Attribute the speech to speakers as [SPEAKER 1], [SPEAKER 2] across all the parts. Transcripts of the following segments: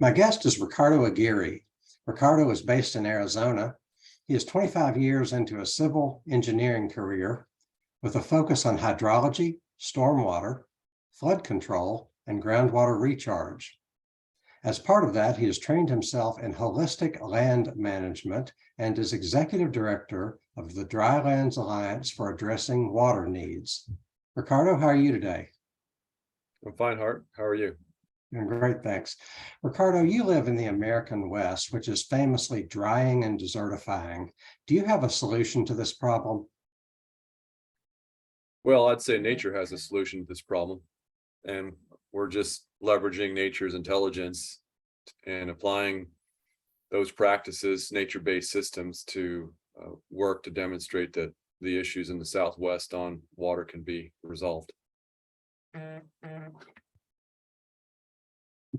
[SPEAKER 1] My guest is Ricardo Aguirre. Ricardo is based in Arizona. He is 25 years into a civil engineering career with a focus on hydrology, stormwater, flood control, and groundwater recharge. As part of that, he has trained himself in holistic land management and is executive director of the Drylands Alliance for addressing water needs. Ricardo, how are you today?
[SPEAKER 2] I'm fine, Hart. How are you?
[SPEAKER 1] Doing great, thanks. Ricardo, you live in the American West, which is famously drying and desertifying. Do you have a solution to this problem?
[SPEAKER 2] Well, I'd say nature has a solution to this problem, and we're just leveraging nature's intelligence and applying those practices, nature-based systems, to work to demonstrate that the issues in the Southwest on water can be resolved.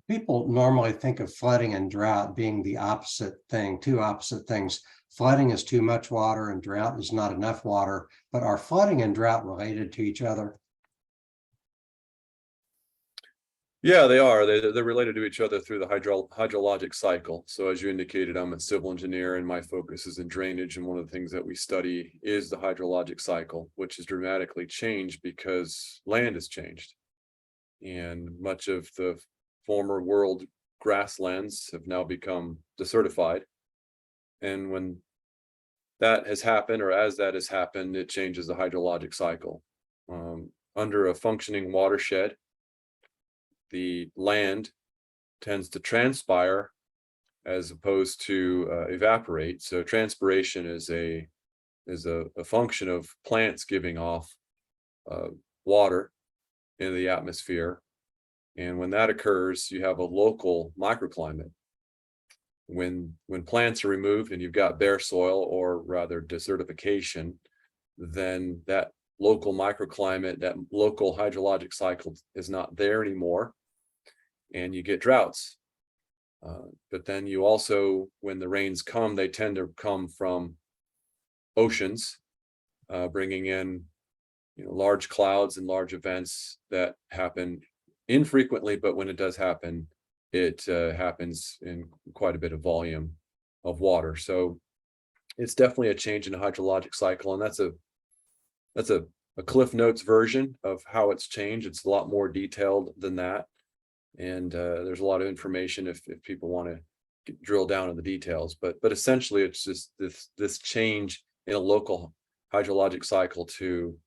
[SPEAKER 1] People normally think of flooding and drought being the opposite thing, two opposite things. Flooding is too much water and drought is not enough water, but are flooding and drought related to each other?
[SPEAKER 2] Yeah, they are. They're related to each other through the hydrologic cycle. So as you indicated, I'm a civil engineer and my focus is in drainage. And one of the things that we study is the hydrologic cycle, which has dramatically changed because land has changed. And much of the former world grasslands have now become desertified. And when that has happened, or as that has happened, it changes the hydrologic cycle. Under a functioning watershed, the land tends to transpire as opposed to evaporate. So transpiration is a function of plants giving off water in the atmosphere. And when that occurs, you have a local microclimate. When plants are removed and you've got bare soil, or rather desertification, then that local microclimate, that local hydrologic cycle is not there anymore, and you get droughts. But then you also, when the rains come, they tend to come from oceans, bringing in large clouds and large events that happen infrequently, but when it does happen, it happens in quite a bit of volume of water. So it's definitely a change in the hydrologic cycle, and that's a Cliff Notes version of how it's changed. It's a lot more detailed than that, and there's a lot of information if people want to drill down in the details. But essentially, it's just this change in a local hydrologic cycle to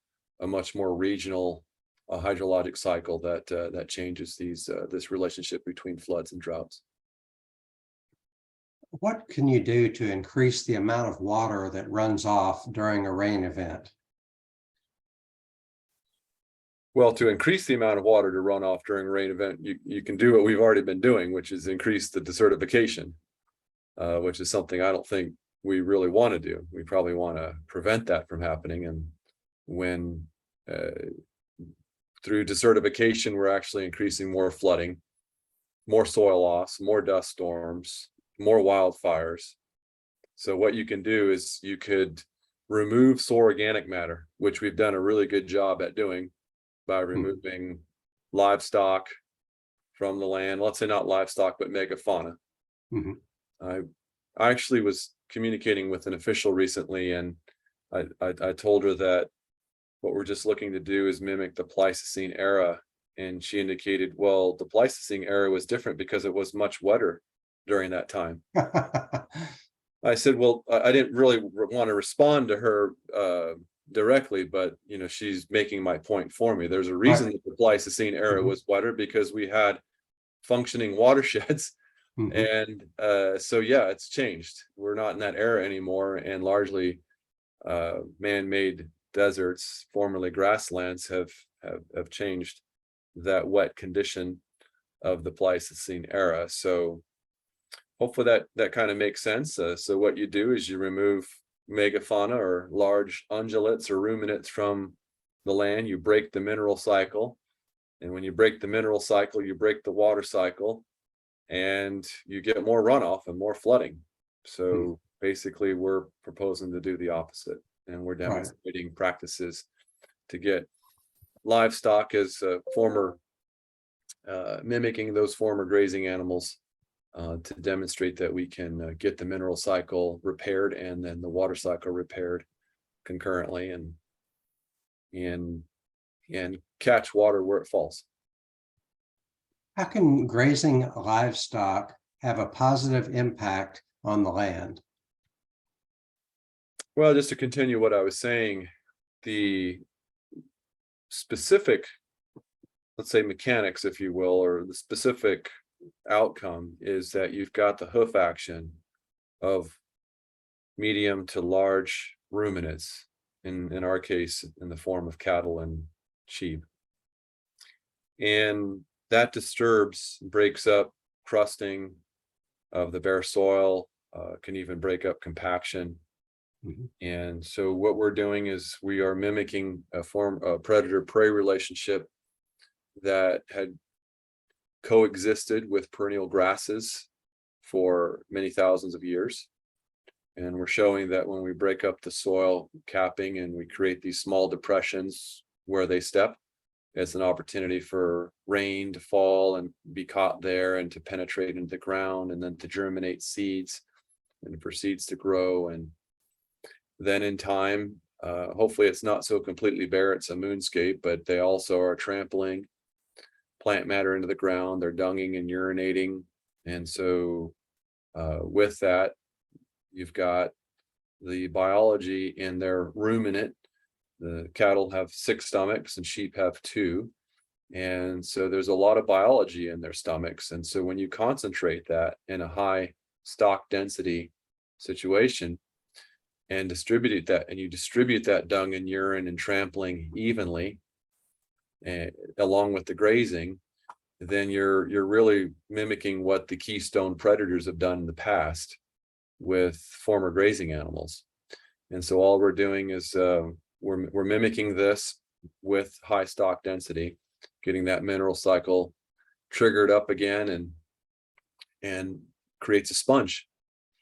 [SPEAKER 2] a much more regional hydrologic cycle that changes this relationship between floods and droughts.
[SPEAKER 1] What can you do to increase the amount of water that runs off during a rain event?
[SPEAKER 2] Well, to increase the amount of water to run off during a rain event, you can do what we've already been doing, which is increase the desertification, which is something I don't think we really want to do. We probably want to prevent that from happening. And when through desertification, we're actually increasing more flooding, more soil loss, more dust storms, more wildfires. So what you can do is you could remove soil organic matter, which we've done a really good job at doing by removing livestock from the land. Let's say not livestock, but megafauna. I actually was communicating with an official recently, and I told her that what we're just looking to do is mimic the Pleistocene era. And she indicated, well, the Pleistocene era was different because it was much wetter during that time. I said, well, I didn't really want to respond to her directly, but she's making my point for me. There's a reason that the Pleistocene era was wetter, because we had functioning watersheds. And so yeah, it's changed. We're not in that era anymore, and largely man-made deserts, formerly grasslands, have changed that wet condition of the Pleistocene era. So hopefully that kind of makes sense. So what you do is you remove megafauna, or large ungulates or ruminants, from the land. You break the mineral cycle, and when you break the mineral cycle, you break the water cycle, and you get more runoff and more flooding. So basically, we're proposing to do the opposite, and we're demonstrating practices to get livestock as former mimicking those former grazing animals to demonstrate that we can get the mineral cycle repaired and then the water cycle repaired concurrently, and catch water where it falls.
[SPEAKER 1] How can grazing livestock have a positive impact on the land?
[SPEAKER 2] Well, just to continue what I was saying, the specific, let's say, mechanics, if you will, or the specific outcome is that you've got the hoof action of medium to large ruminants, in our case, in the form of cattle and sheep. And that disturbs, breaks up crusting of the bare soil, can even break up compaction. And so what we're doing is we are mimicking a predator-prey relationship that had coexisted with perennial grasses for many thousands of years. And we're showing that when we break up the soil capping and we create these small depressions where they step, it's an opportunity for rain to fall and be caught there and to penetrate into the ground and then to germinate seeds and for seeds to grow. And then in time, hopefully it's not so completely bare, it's a moonscape, but they also are trampling plant matter into the ground, they're dunging and urinating. And so with that, you've got the biology in their ruminant. The cattle have 6 stomachs and sheep have 2. And so there's a lot of biology in their stomachs. And so when you concentrate that in a high stock density situation and distribute that dung and urine and trampling evenly, and along with the grazing, then you're really mimicking what the keystone predators have done in the past with former grazing animals. And so all we're doing is we're mimicking this with high stock density, getting that mineral cycle triggered up again, and creates a sponge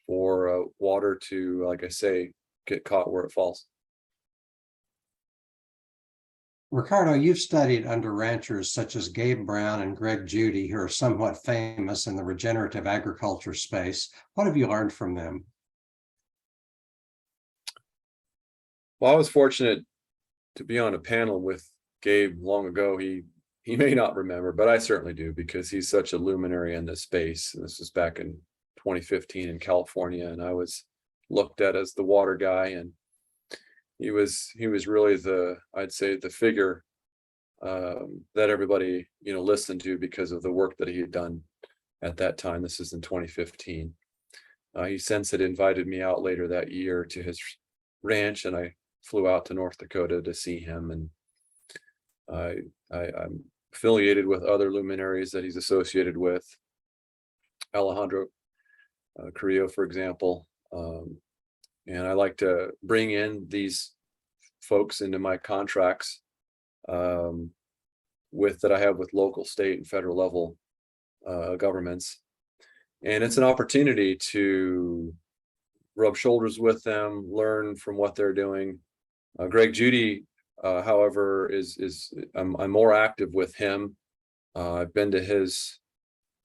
[SPEAKER 2] for water to, like I say, get caught where it falls.
[SPEAKER 1] Ricardo, you've studied under ranchers such as Gabe Brown and Greg Judy, who are somewhat famous in the regenerative agriculture space. What have you learned from them?
[SPEAKER 2] Well, I was fortunate to be on a panel with Gabe long ago. He may not remember, but I certainly do, because he's such a luminary in this space. This was back in 2015 in California, and I was looked at as the water guy, and he was really I'd say the figure that everybody listened to because of the work that he had done at that time. This is in 2015. He since had invited me out later that year to his ranch, and I flew out to North Dakota to see him. And I'm affiliated with other luminaries that he's associated with, Alejandro Carrillo, for example. And I like to bring in these folks into my contracts that I have with local, state, and federal level governments. And it's an opportunity to rub shoulders with them, learn from what they're doing. Greg Judy, however, I'm more active with him. I've been to his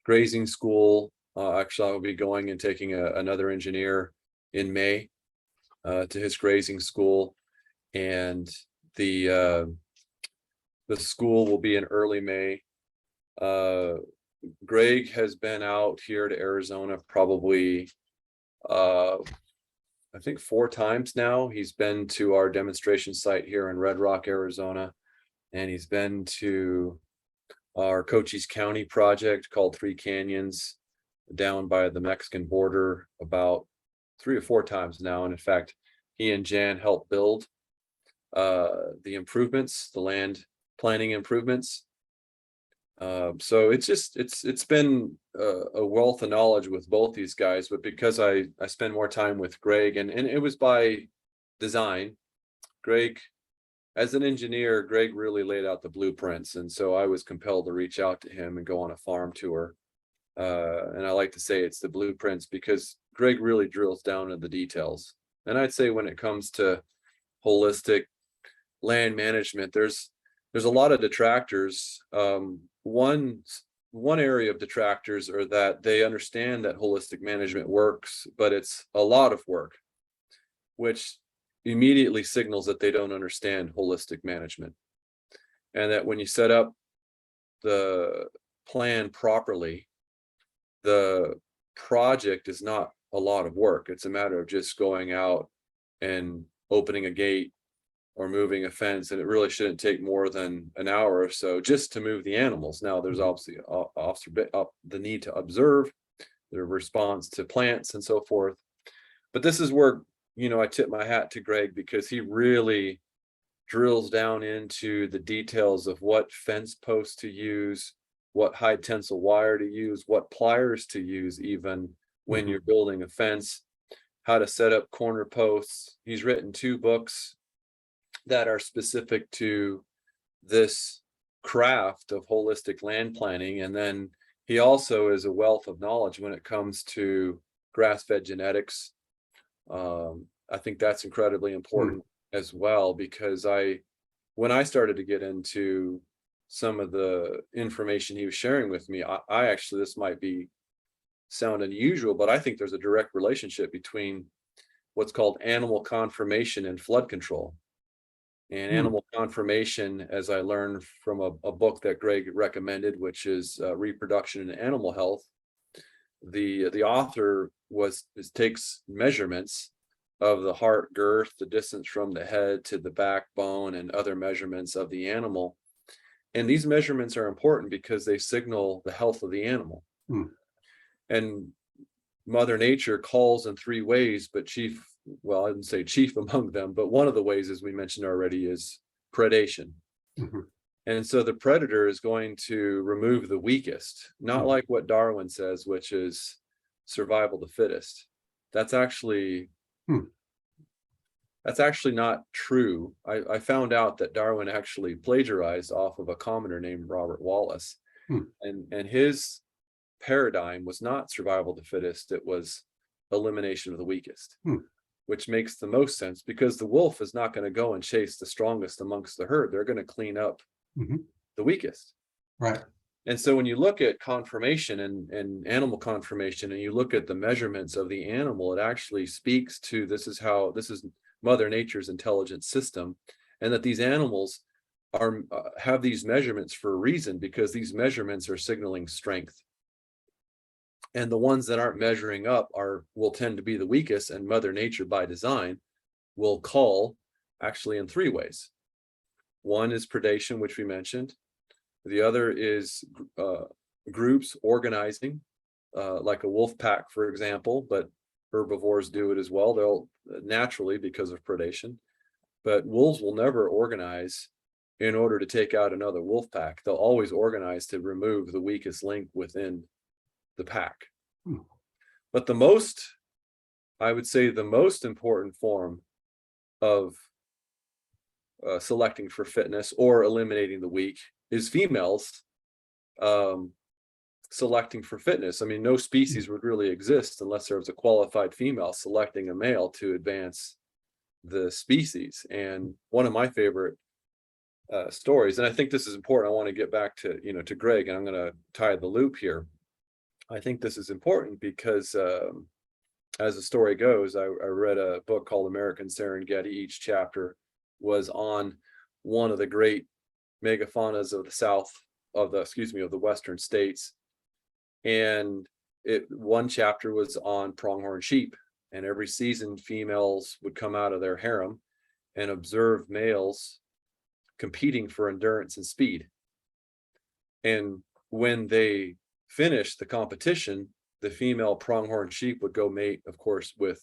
[SPEAKER 2] grazing school. Actually, I'll be going and taking another engineer in May to his grazing school, and the school will be in early May. Greg has been out here to Arizona probably I think 4 times now. He's been to our demonstration site here in Red Rock, Arizona, and he's been to our Cochise County project called 3 Canyons down by the Mexican border about 3 or 4 times now. And in fact, he and Jan helped build the improvements, the land planning improvements. So it's been a wealth of knowledge with both these guys, but because I spend more time with Greg, and it was by design. Greg, as an engineer, Greg really laid out the blueprints, and so I was compelled to reach out to him and go on a farm tour. And I like to say it's the blueprints because Greg really drills down into the details. And I'd say when it comes to holistic land management, there's a lot of detractors. One one area of detractors are that they understand that holistic management works, but it's a lot of work, which immediately signals that they don't understand holistic management. And that when you set up the plan properly, the project is not a lot of work. It's a matter of just going out and opening a gate or moving a fence, and it really shouldn't take more than an hour or so just to move the animals. Now, there's obviously the need to observe their response to plants and so forth. But this is where, I tip my hat to Greg, because he really drills down into the details of what fence posts to use, what high tensile wire to use, what pliers to use, even when you're building a fence, how to set up corner posts. He's written 2 books that are specific to this craft of holistic land planning. And then he also is a wealth of knowledge when it comes to grass-fed genetics. I think that's incredibly important as well, because when I started to get into some of the information he was sharing with me, I actually, this might sound unusual, but I think there's a direct relationship between what's called animal conformation and flood control. And animal conformation, as I learned from a book that Greg recommended, which is Reproduction and Animal Health, the author takes measurements of the heart girth, the distance from the head to the backbone, and other measurements of the animal. And these measurements are important because they signal the health of the animal. And Mother Nature calls in 3 ways, but I didn't say chief among them, but one of the ways, as we mentioned already, is predation. And so the predator is going to remove the weakest, not like what Darwin says, which is survival of the fittest. That's actually not true. I found out that Darwin actually plagiarized off of a commoner named Robert Wallace, and his paradigm was not survival of the fittest, it was elimination of the weakest, which makes the most sense, because the wolf is not going to go and chase the strongest amongst the herd. They're going to clean up the weakest.
[SPEAKER 1] Right.
[SPEAKER 2] And so when you look at conformation and animal conformation, and you look at the measurements of the animal, it actually speaks to this is Mother Nature's intelligent system, and that these animals have these measurements for a reason, because these measurements are signaling strength. And the ones that aren't measuring up will tend to be the weakest, and Mother Nature by design will call actually in 3 ways. One is predation, which we mentioned. The other is groups organizing, like a wolf pack, for example, but herbivores do it as well. They'll naturally, because of predation, but wolves will never organize in order to take out another wolf pack. They'll always organize to remove the weakest link within the pack. But I would say the most important form of selecting for fitness or eliminating the weak is females selecting for fitness. I mean, no species would really exist unless there was a qualified female selecting a male to advance the species. And one of my favorite stories, and I think this is important, I want to get back to to Greg, and I'm going to tie the loop here. I think this is important because as the story goes, I read a book called American Serengeti. Each chapter was on one of the great megafaunas of the western states. And one chapter was on pronghorn sheep, and every season females would come out of their harem and observe males competing for endurance and speed. And when they finished the competition, the female pronghorn sheep would go mate, of course, with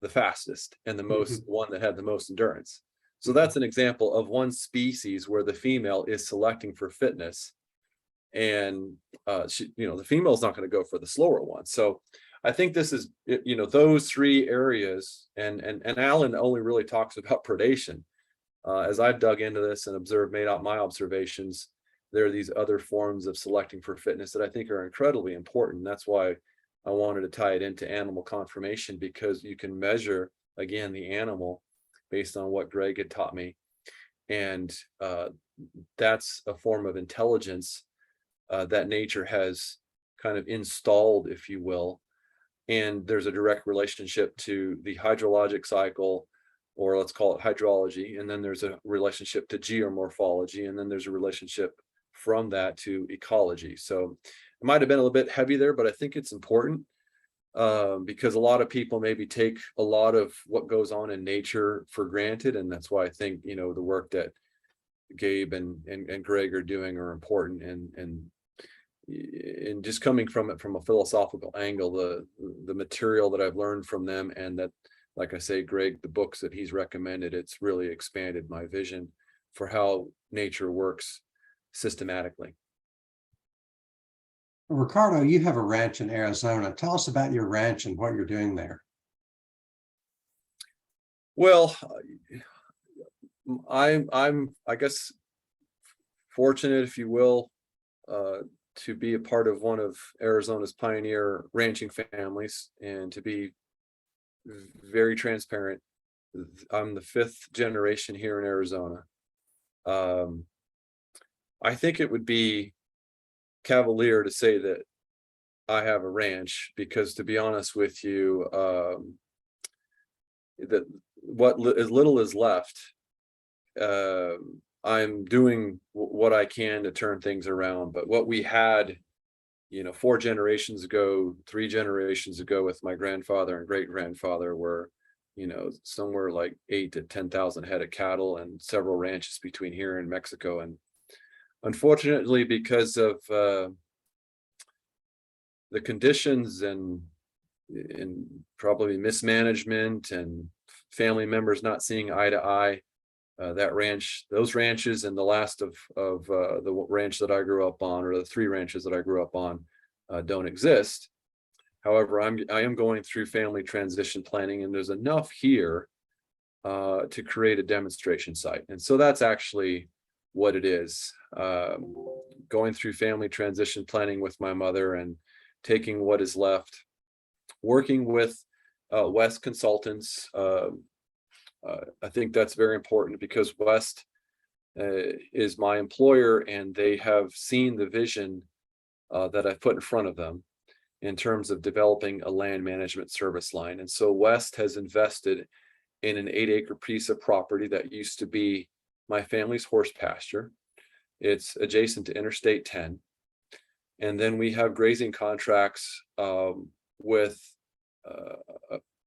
[SPEAKER 2] the fastest and the one that had the most endurance. So that's an example of one species where the female is selecting for fitness, and the female is not going to go for the slower one. So I think this is those 3 areas, and Alan only really talks about predation. As I've dug into this and made out my observations, there are these other forms of selecting for fitness that I think are incredibly important. That's why I wanted to tie it into animal conformation, because you can measure, again, the animal based on what Greg had taught me. And that's a form of intelligence that nature has kind of installed, if you will. And there's a direct relationship to the hydrologic cycle, or let's call it hydrology. And then there's a relationship to geomorphology. And then there's a relationship from that to ecology. So it might have been a little bit heavy there, but I think it's important because a lot of people maybe take a lot of what goes on in nature for granted. And that's why I think, you know, the work that Gabe and Greg are doing are important, and just coming from it from a philosophical angle, the material that I've learned from them, and that, like I say, Greg, the books that he's recommended, it's really expanded my vision for how nature works systematically.
[SPEAKER 1] Ricardo, you have a ranch in Arizona. Tell us about your ranch and what you're doing there.
[SPEAKER 2] Well, I'm I guess fortunate, if you will, to be a part of one of Arizona's pioneer ranching families, and to be very transparent, I'm the 5th generation here in Arizona. I think it would be cavalier to say that I have a ranch, because, to be honest with you, that as little is left, I'm doing what I can to turn things around. But what we had, you know, 4 generations ago, 3 generations ago with my grandfather and great grandfather were, you know, somewhere like 8,000 to 10,000 head of cattle and several ranches between here and Mexico. And unfortunately, because of the conditions and probably mismanagement and family members not seeing eye to eye, those ranches, and the last of the ranch that I grew up on, or the 3 ranches that I grew up on, don't exist. However, I am going through family transition planning, and there's enough here to create a demonstration site. And so that's actually what it is. Going through family transition planning with my mother, and taking what is left, working with West consultants. I think that's very important, because West is my employer, and they have seen the vision that I've put in front of them in terms of developing a land management service line. And so West has invested in an 8-acre piece of property that used to be my family's horse pasture. It's adjacent to Interstate 10. And then we have grazing contracts with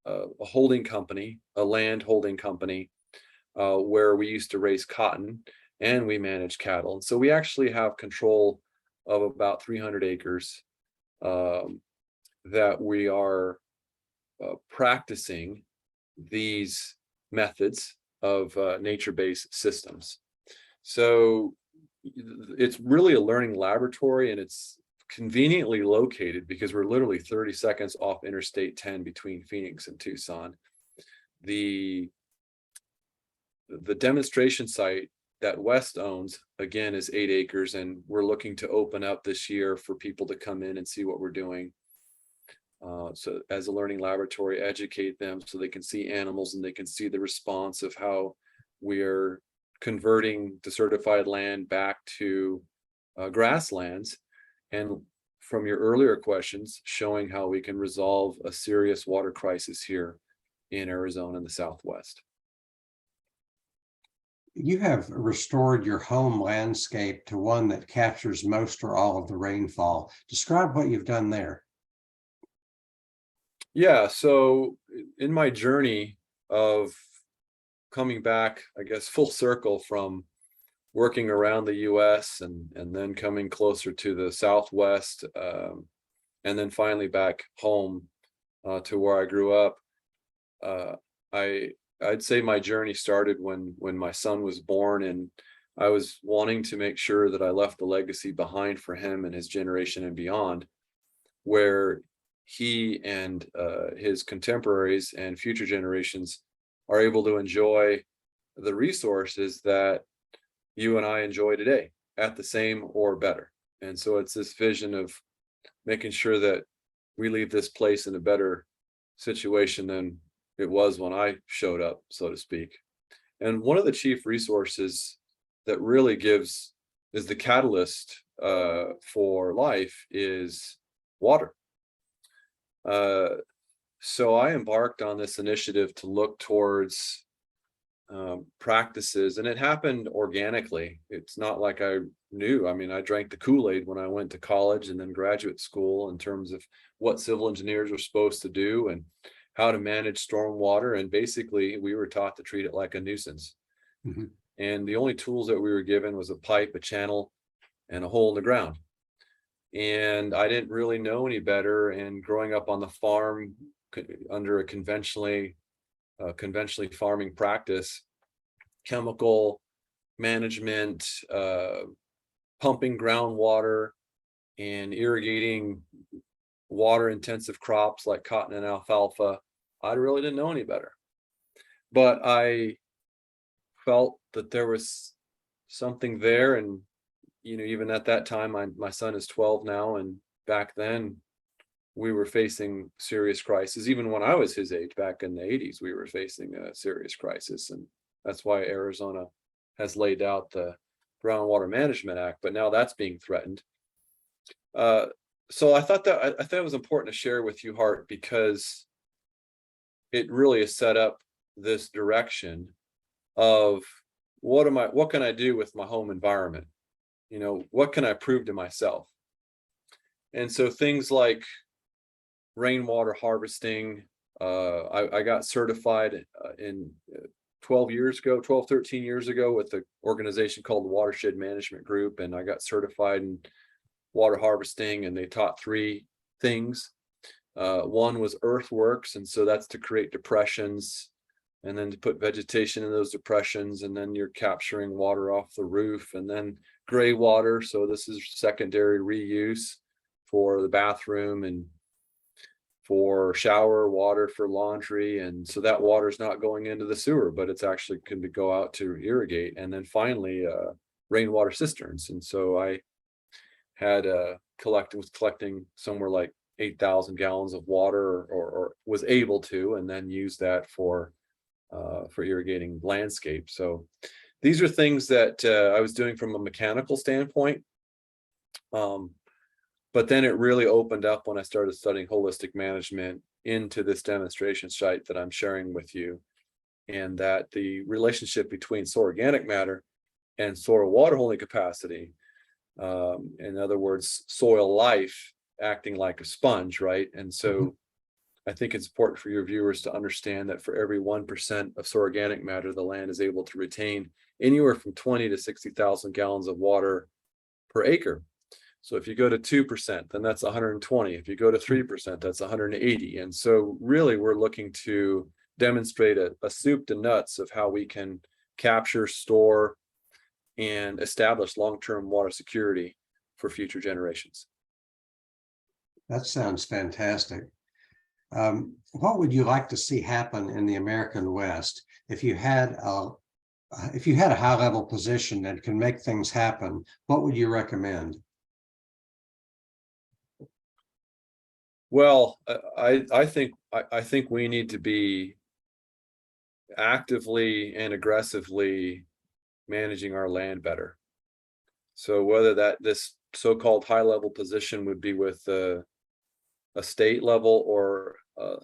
[SPEAKER 2] a holding company, a land holding company, where we used to raise cotton and we manage cattle. And so we actually have control of about 300 acres that we are practicing these methods of nature-based systems. So it's really a learning laboratory, and it's conveniently located because we're literally 30 seconds off Interstate 10 between Phoenix and Tucson. The demonstration site that West owns, again, is 8 acres, and we're looking to open up this year for people to come in and see what we're doing. So as a learning laboratory, educate them so they can see animals, and they can see the response of how we are converting the certified land back to grasslands. And from your earlier questions, showing how we can resolve a serious water crisis here in Arizona and the Southwest.
[SPEAKER 1] You have restored your home landscape to one that captures most or all of the rainfall. Describe what you've done there.
[SPEAKER 2] Yeah, so in my journey of coming back, I guess, full circle from working around the US and then coming closer to the Southwest, and then finally back home to where I grew up, I'd say my journey started when my son was born, and I was wanting to make sure that I left a legacy behind for him and his generation and beyond, where he and his contemporaries and future generations are able to enjoy the resources that you and I enjoy today at the same or better. And so it's this vision of making sure that we leave this place in a better situation than it was when I showed up, so to speak. And one of the chief resources that really is the catalyst for life is water. So I embarked on this initiative to look towards practices, and it happened organically. It's not like I knew. I mean, I drank the Kool-Aid when I went to college and then graduate school in terms of what civil engineers are supposed to do and how to manage stormwater. And basically, we were taught to treat it like a nuisance.
[SPEAKER 1] Mm-hmm.
[SPEAKER 2] And the only tools that we were given was a pipe, a channel, and a hole in the ground. And I didn't really know any better. And growing up on the farm under a conventionally farming practice, chemical management, pumping groundwater, and irrigating water intensive crops like cotton and alfalfa, I really didn't know any better. But I felt that there was something there. And even at that time, my son is 12 now, and back then we were facing serious crisis. Even when I was his age, back in the 80s, we were facing a serious crisis. And that's why Arizona has laid out the Groundwater Management Act, but now that's being threatened. So I thought it was important to share with you, Hart, because it really has set up this direction of what can I do with my home environment? What can I prove to myself? And so things like rainwater harvesting, I got certified in 13 years ago with an organization called the Watershed Management Group. And I got certified in water harvesting, and they taught 3 things. One was earthworks. And so that's to create depressions and then to put vegetation in those depressions. And then you're capturing water off the roof, and then gray water. So this is secondary reuse for the bathroom and for shower water, for laundry. And so that water is not going into the sewer, but it's actually can go out to irrigate. And then finally, rainwater cisterns. And so I had collecting somewhere like 8,000 gallons of water, or was able to, and then use that for irrigating landscape. So these are things that I was doing from a mechanical standpoint. But then it really opened up when I started studying holistic management into this demonstration site that I'm sharing with you, and that the relationship between soil organic matter and soil water holding capacity, in other words, soil life acting like a sponge, right? And so I think it's important for your viewers to understand that for every 1% of soil organic matter, the land is able to retain anywhere from 20 to 60,000 gallons of water per acre. So if you go to 2%, then that's 120. If you go to 3%, that's 180. And so really we're looking to demonstrate a soup to nuts of how we can capture, store, and establish long-term water security for future generations.
[SPEAKER 1] That sounds fantastic. What would you like to see happen in the American West if you had a high-level position that can make things happen? What would you recommend?
[SPEAKER 2] Well, I think we need to be actively and aggressively managing our land better. So whether this so-called high-level position would be with a state level or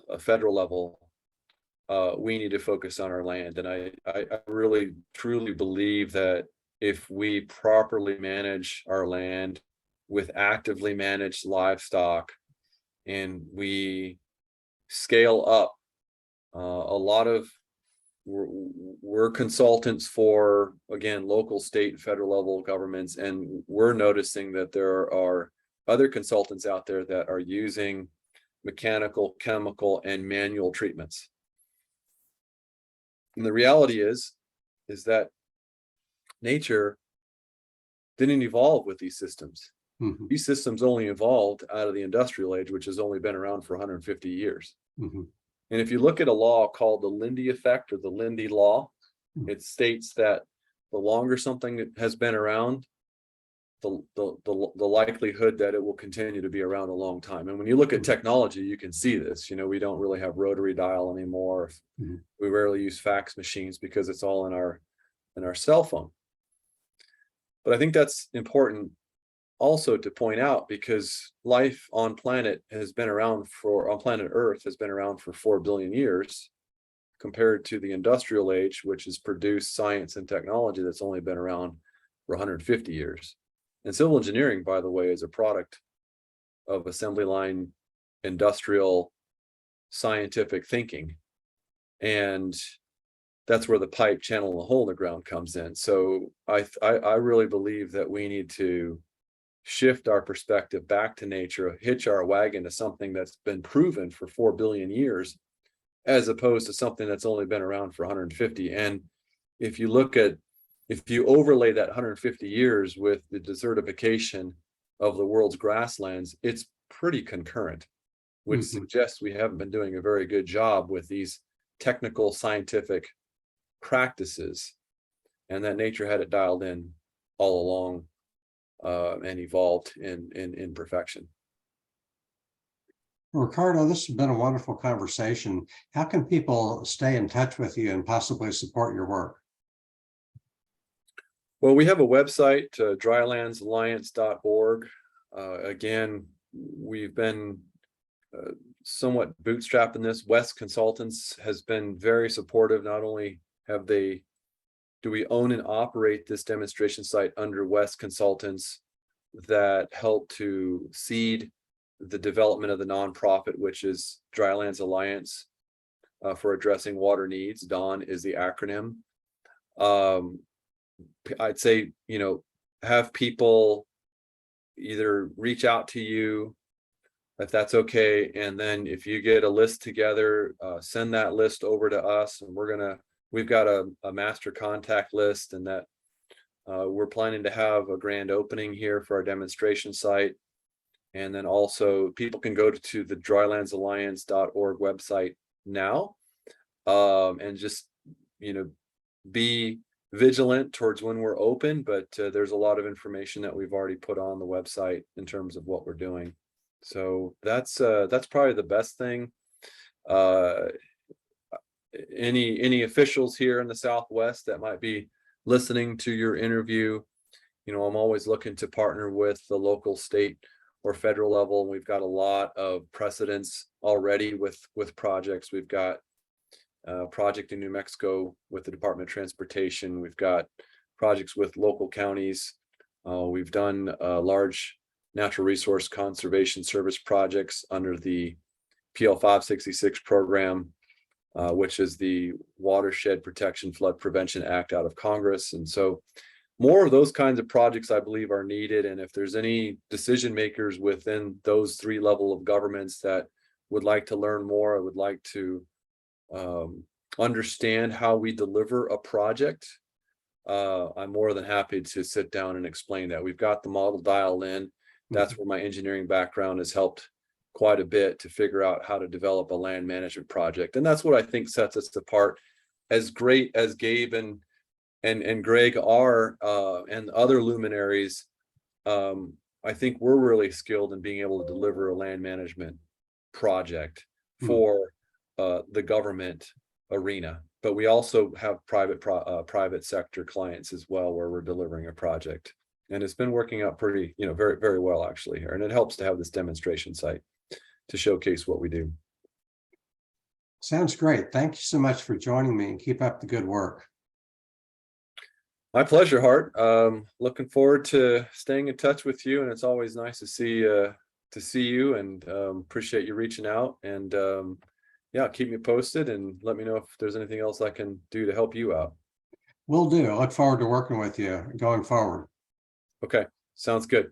[SPEAKER 2] a federal level, we need to focus on our land. And I really truly believe that if we properly manage our land with actively managed livestock, and we scale up, a lot of we're consultants for, again, local, state, federal level governments, and we're noticing that there are other consultants out there that are using mechanical, chemical, and manual treatments. And the reality is that nature didn't evolve with these systems.
[SPEAKER 1] Mm-hmm.
[SPEAKER 2] These systems only evolved out of the industrial age, which has only been around for 150 years.
[SPEAKER 1] Mm-hmm.
[SPEAKER 2] And if you look at a law called the Lindy effect, or the Lindy law, it states that the longer something has been around, the likelihood that it will continue to be around a long time. And when you look at technology, you can see this. We don't really have rotary dial anymore.
[SPEAKER 1] Mm-hmm.
[SPEAKER 2] We rarely use fax machines because it's all in our cell phone. But I think that's important also to point out, because life on planet Earth has been around for 4 billion years, compared to the industrial age, which has produced science and technology that's only been around for 150 years. And civil engineering, by the way, is a product of assembly line industrial scientific thinking. And that's where the pipe, channel, and the hole in the ground comes in. So I really believe that we need to shift our perspective back to nature, hitch our wagon to something that's been proven for 4 billion years, as opposed to something that's only been around for 150. And if you overlay that 150 years with the desertification of the world's grasslands, it's pretty concurrent, which suggests we haven't been doing a very good job with these technical scientific practices, and that nature had it dialed in all along, and evolved in perfection.
[SPEAKER 1] Ricardo, this has been a wonderful conversation. How can people stay in touch with you and possibly support your work?
[SPEAKER 2] Well, we have a website, drylandsalliance.org. Again, we've been somewhat bootstrapping this. West Consultants has been very supportive. Not only do we own and operate this demonstration site under West Consultants that help to seed the development of the nonprofit, which is Drylands Alliance for addressing water needs. DAAWN is the acronym. I'd say, have people either reach out to you if that's okay, and then if you get a list together, send that list over to us, and we've got a master contact list, and that we're planning to have a grand opening here for our demonstration site. And then also people can go to the drylandsalliance.org website now, and just be vigilant towards when we're open, but there's a lot of information that we've already put on the website in terms of what we're doing. So that's probably the best thing. Any officials here in the Southwest that might be listening to your interview, I'm always looking to partner with the local, state, or federal level. And we've got a lot of precedents already with projects. We've got a project in New Mexico with the Department of Transportation. We've got projects with local counties. We've done large natural resource conservation service projects under the PL 566 program, which is the Watershed Protection Flood Prevention Act out of Congress. And so more of those kinds of projects, I believe, are needed. And if there's any decision makers within those three levels of governments that would like to learn more, I would like to understand how we deliver a project, I'm more than happy to sit down and explain that. We've got the model dialed in. That's where my engineering background has helped quite a bit to figure out how to develop a land management project. And that's what I think sets us apart. As great as Gabe and Greg are, and other luminaries, I think we're really skilled in being able to deliver a land management project for the government arena. But we also have private sector clients as well, where we're delivering a project. And it's been working out pretty, very, very well actually here. And it helps to have this demonstration site to showcase what we do.
[SPEAKER 1] Sounds great. Thank you so much for joining me, and keep up the good work.
[SPEAKER 2] My pleasure, Hart. Looking forward to staying in touch with you, and it's always nice to see you, and appreciate you reaching out. And yeah, keep me posted and let me know if there's anything else I can do to help you out.
[SPEAKER 1] Will do. I look forward to working with you going forward.
[SPEAKER 2] Okay, sounds good.